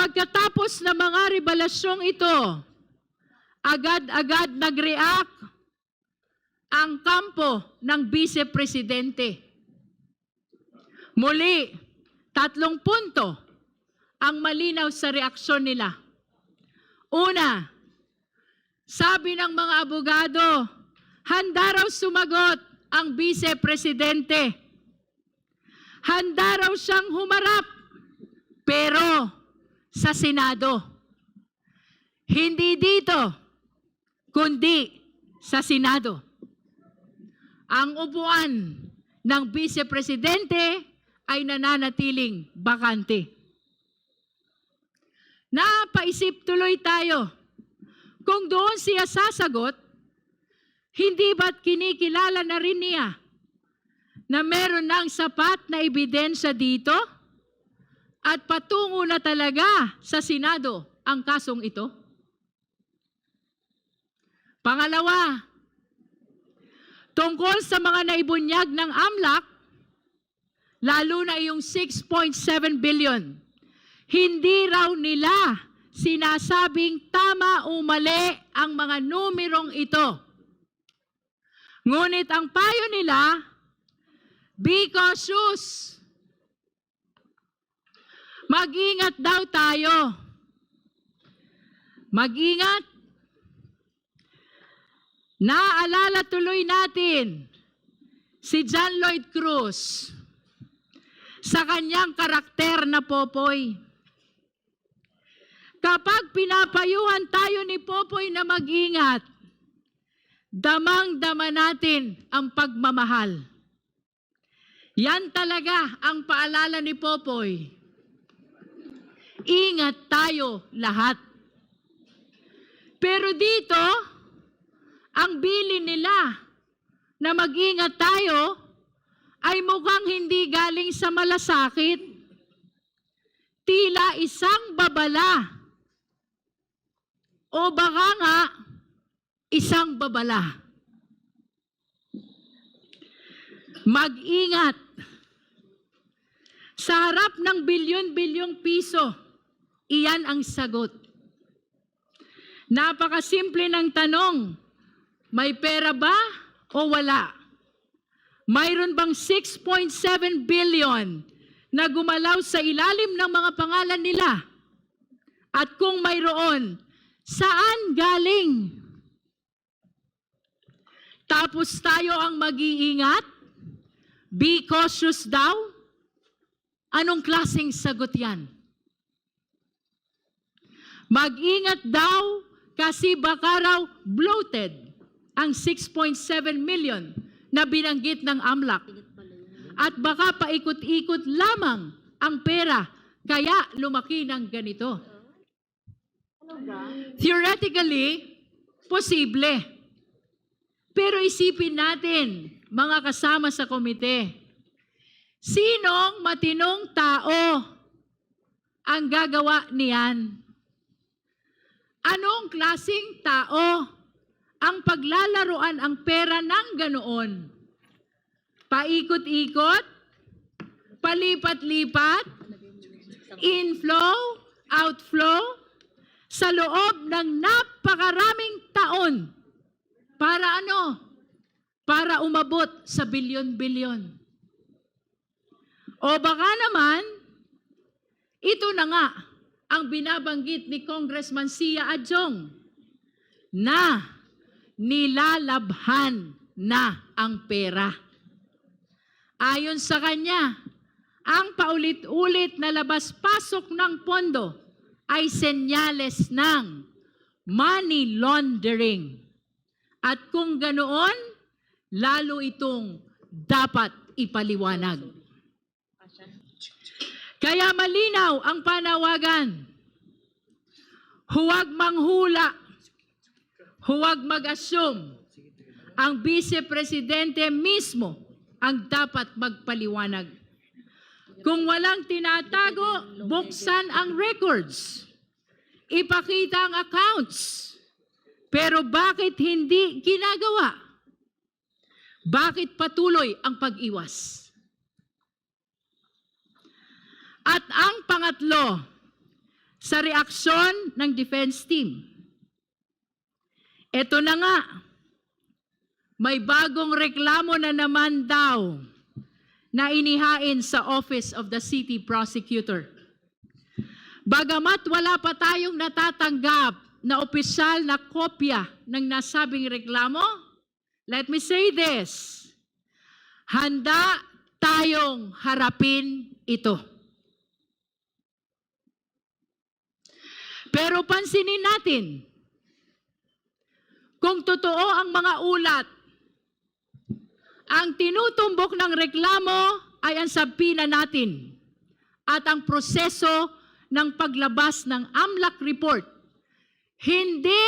Pagkatapos ng mga revelasyong ito, agad-agad nag-react ang kampo ng Vice Presidente. Muli, 3 punto ang malinaw sa reaksyon nila. Una, sabi ng mga abogado, handa raw sumagot ang Vice Presidente. Handa raw siyang humarap, pero sa Senado. Hindi dito, kundi sa Senado. Ang upuan ng Vice Presidente ay nananatiling bakante. Napaisip tuloy tayo, kung doon siya sasagot, hindi ba't kinikilala na rin niya na meron ng sapat na ebidensya dito at patungo na talaga sa Senado ang kasong ito? Pangalawa, tungkol sa mga naibunyag ng AMLAC, lalo na yung 6.7 billion, hindi raw nila sinasabing tama o mali ang mga numerong ito. Ngunit ang payo nila, be cautious. Mag-ingat daw tayo. Mag-ingat. Naalala tuloy natin si John Lloyd Cruz sa kanyang karakter na Popoy. Kapag pinapayuhan tayo ni Popoy na mag-ingat, damang-dama natin ang pagmamahal. Yan talaga ang paalala ni Popoy. Ingat tayo lahat. Pero dito, ang bilin nila na mag-ingat tayo ay mukhang hindi galing sa malasakit. Tila isang babala. O baka nga, isang babala. Mag-ingat. Sa harap ng bilyon-bilyong piso, iyan ang sagot. Napakasimple ng tanong, may pera ba o wala? Mayroon bang 6.7 billion na gumalaw sa ilalim ng mga pangalan nila? At kung mayroon, saan galing? Tapos tayo ang mag-iingat? Be cautious daw? Anong klaseng sagot yan? Mag-ingat daw kasi baka raw bloated ang 6.7 million na binanggit ng AMLAC. At baka paikot-ikot lamang ang pera kaya lumaki ng ganito. Theoretically, posible. Pero isipin natin, mga kasama sa komite, sinong matinong tao ang gagawa niyan? Anong klaseng tao ang paglalaruan ang pera ng ganoon? Paikot-ikot? Palipat-lipat? Inflow? Outflow? Sa loob ng napakaraming taon. Para ano? Para umabot sa bilyon-bilyon. O baka naman, ito na nga ang binabanggit ni Congressman Sia Adjong na nilalabhan na ang pera. Ayon sa kanya, ang paulit-ulit na labas-pasok ng pondo ay senyales ng money laundering. At kung ganoon, lalo itong dapat ipaliwanag. Kaya malinaw ang panawagan. Huwag manghula. Huwag mag-assume. Ang Vice Presidente mismo ang dapat magpaliwanag. Kung walang tinatago, buksan ang records. Ipakita ang accounts. Pero bakit hindi ginagawa? Bakit patuloy ang pag-iwas? At ang pangatlo, sa reaksyon ng defense team. Ito na nga, may bagong reklamo na naman daw na inihain sa Office of the City Prosecutor. Bagamat wala pa tayong natatanggap na opisyal na kopya ng nasabing reklamo, let me say this, handa tayong harapin ito. Pero pansinin natin, kung totoo ang mga ulat, ang tinutumbok ng reklamo ay ang sabina natin at ang proseso ng paglabas ng AMLAC report, hindi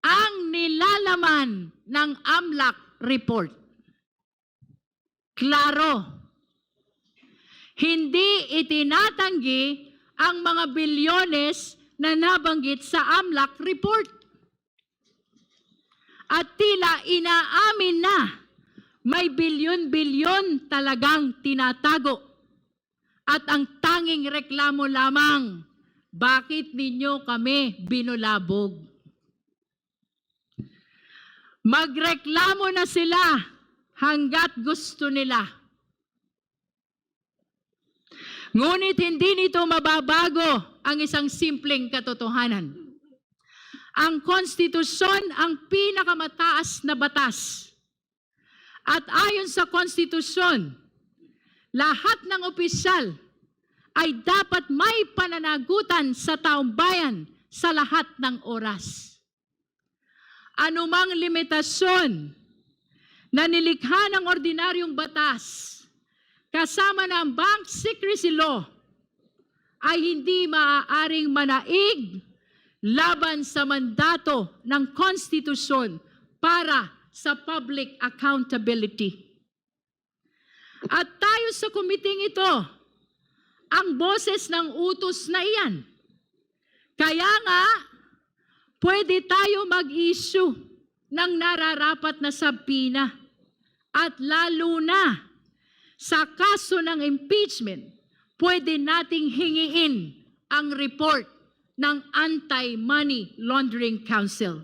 ang nilalaman ng AMLAC report. Klaro, hindi itinatanggi ang mga bilyones na nabanggit sa AMLAC report. At tila inaamin na may bilyon-bilyon talagang tinatago. At ang tanging reklamo lamang, bakit ninyo kami binulabog? Magreklamo na sila hanggat gusto nila. Ngunit hindi nito mababago ang isang simpleng katotohanan. Ang konstitusyon ang pinakamataas na batas. At ayon sa konstitusyon, lahat ng opisyal ay dapat may pananagutan sa taong bayan sa lahat ng oras. Anumang limitasyon na nilikha ng ordinaryong batas kasama ng Bank Secrecy Law ay hindi maaaring manaig laban sa mandato ng konstitusyon para sa public accountability. At tayo sa komiting ito, ang boses ng utos na iyan. Kaya nga, pwede tayo mag-issue ng nararapat na sabina at lalo na sa kaso ng impeachment, pwede nating hingiin ang report ng Anti-Money Laundering Council.